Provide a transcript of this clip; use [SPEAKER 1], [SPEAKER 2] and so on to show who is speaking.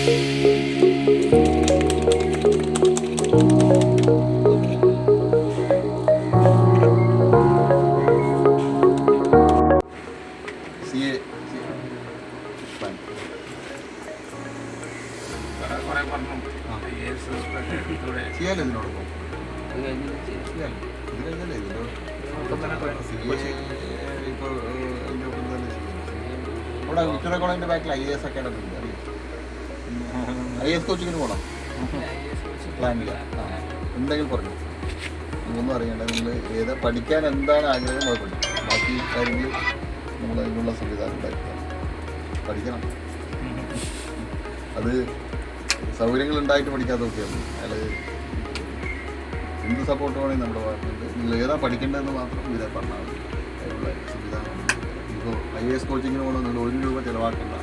[SPEAKER 1] ഇവിടെ വിക്ടോറിയ കോളേജിന്റെ ബാക്കിൽ IAS അക്കാഡമി ഉണ്ട്. IAS കോച്ചിങ്ങിന് പോകണം പ്ലാനില്ല. എന്തെങ്കിലും പറഞ്ഞു ഒന്നും അറിയണ്ട. നിങ്ങൾ ഏതാ പഠിക്കാൻ എന്താണ് ആഗ്രഹം അത് പഠിക്കും. ബാക്കി കാര്യങ്ങൾ നമ്മൾ അതിനുള്ള സംവിധാനം ഉണ്ടാക്കുക. പഠിക്കണം. അത് സൗകര്യങ്ങൾ ഉണ്ടായിട്ട് പഠിക്കാത്തതൊക്കെയാണ്. അയാൾ എന്ത് സപ്പോർട്ട് വേണമെങ്കിൽ നമ്മുടെ ഭാഗത്തുണ്ട്. നിങ്ങൾ ഏതാ പഠിക്കേണ്ടതെന്ന് മാത്രം ഇതേ പറഞ്ഞാൽ മതി. അതിനുള്ള സംവിധാനം. ഇപ്പോൾ IAS കോച്ചിങ്ങിന് പോകണം നിങ്ങൾ 1 രൂപ ചിലവാക്കേണ്ട.